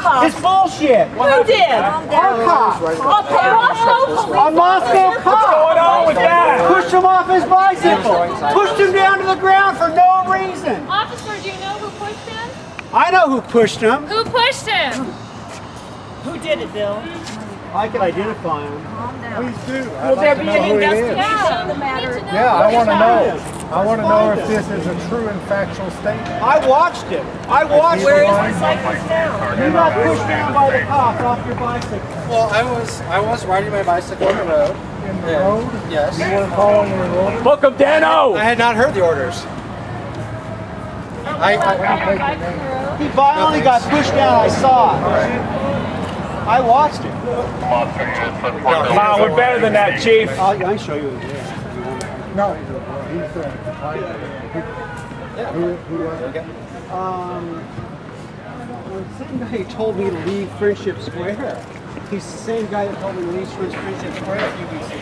cops. It's bullshit. Who did? Our cops. A Moscow cop. What's going on with that? Pushed him off his bicycle. Pushed him down to the ground for no reason. Officer, do you know who pushed him? I know who pushed him. Who pushed him? Who did it, Bill? I can identify him. Please do. Will there be an investigation Yeah. of the matter? Yeah, I want to know. I want to know if this is a true and factual statement. I watched him. I watched Where him. is the cyclist now? You got pushed down by the cops off your bicycle. Well, I was riding my bicycle on the road. In the road? Yes. You weren't following the road? Book him, Dano! I had not heard the orders. He violently got pushed down. I saw it. I watched him. Come on, we're better than that, Chief. I can show you. No. He's who was it? The same guy who told me to leave Friendship Square. He's the same guy that told me to leave Friendship Square a few weeks ago.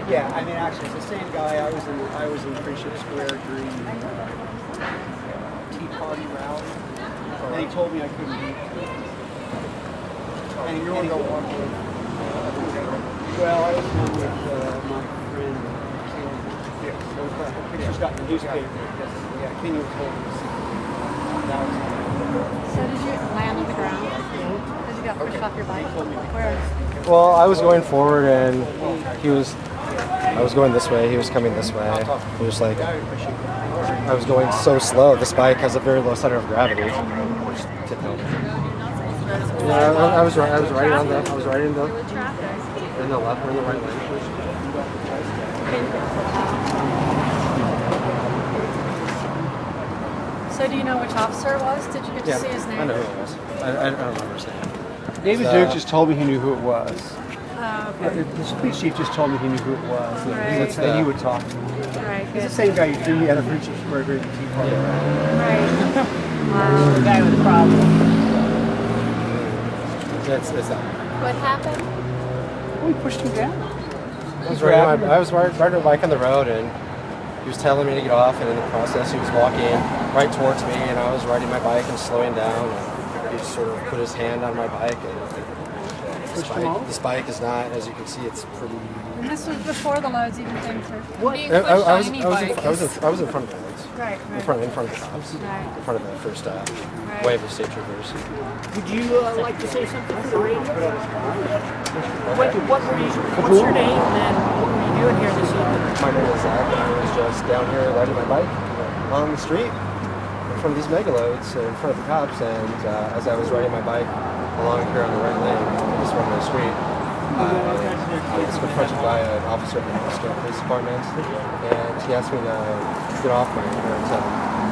Yeah, I mean, actually, it's the same guy. I was in Friendship Square during Tea Party rally, and he told me I couldn't leave. And you want to go on with? Well, I was going with my friend. Pictures got in the newspaper. Yeah, Kenny was told me to see. So did you land on the ground? Did you get pushed off your bike? Where? Well, I was going forward and I was going this way, he was coming this way. It was like, I was going so slow. This bike has a very low center of gravity. Yeah, I was riding in the left or in the right lane. So do you know which officer it was? Did you get to see his name? I know who it was. I don't remember his name. David Duke just told me he knew who it was. Oh, okay. The police chief just told me he knew who it was. Right. He would talk to me. Right, He's good. the same guy you threw me out of Friendship Square during the Tea Party. Right. The guy with the problem. It's that. What happened? Oh, he pushed him down. I was riding my bike on the road and he was telling me to get off, and in the process he was walking right towards me and I was riding my bike and slowing down, and he just sort of put his hand on my bike, and this bike is not, as you can see, it's pretty... And this was before the loads even came through. What? Being pushed on any bike I was is- in front of the loads. Right, In right. front of the cops. Right. In front of the first wave of state troopers. Would you like to say something for the radio? What's your name and what were you doing here this evening? My name is Zach, and I was just down here riding my bike on the street in front of these megaloads, in front of the cops, and as I was riding my bike along here on the right lane, in this one-way street, I was confronted by an officer from the Moscow Police Department, and he asked me to get off my to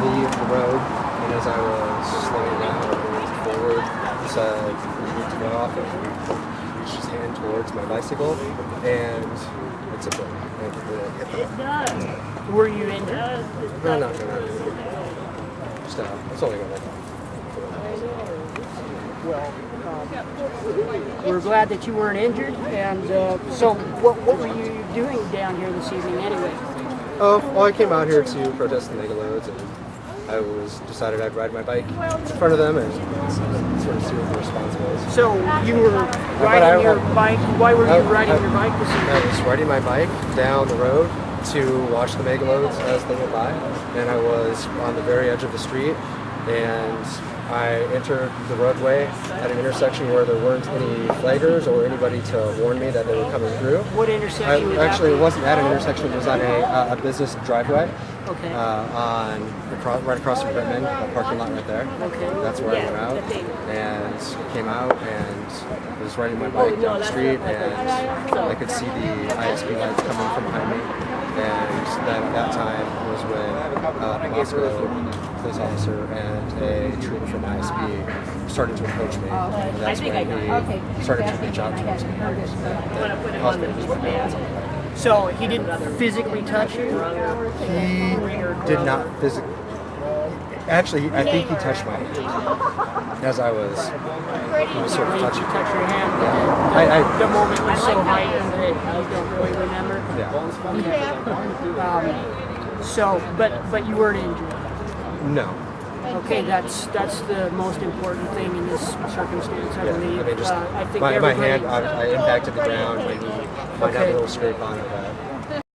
leave the road, and as I was slowing down or moving forward, he said, "You need to get off," and he reached his hand towards my bicycle, and it's a bit. It does. Were you injured? No. Just it's only going to Well, we're glad that you weren't injured. And so, what were you doing down here this evening, anyway? Oh, well, I came out here to protest the megaloads, and I decided I'd ride my bike in front of them and sort of see what the response was. So you were riding your bike. Why were you riding your bike this evening? I was riding my bike down the road to watch the megaloads as they went by, and I was on the very edge of the street, and I entered the roadway at an intersection where there weren't any flaggers or anybody to warn me that they were coming through. What intersection was Actually, that? it wasn't at an intersection. It was on a business driveway. Okay. Right across from Whitman, the parking lot right there. Okay. That's where I went out and came out and was riding my bike down the street, and I could see the ISP lights coming from behind me. And then at that time was when a Moscow police officer and a trooper from ISP started to approach me. And that's when he started to reach out towards me. And caused me to just put my hands on my bike. So he didn't physically touch you? He did not physically. Actually, I think he touched my hand as he was sort of touching. Touch your hand? Yeah. The moment was so heightened that you don't really remember? Yeah. So, but you weren't injured. No. Okay, that's the most important thing in this circumstance, I Yeah, believe. I mean, just I think my everybody. hand, I impacted the ground, my knee, might have a little scrape on it, but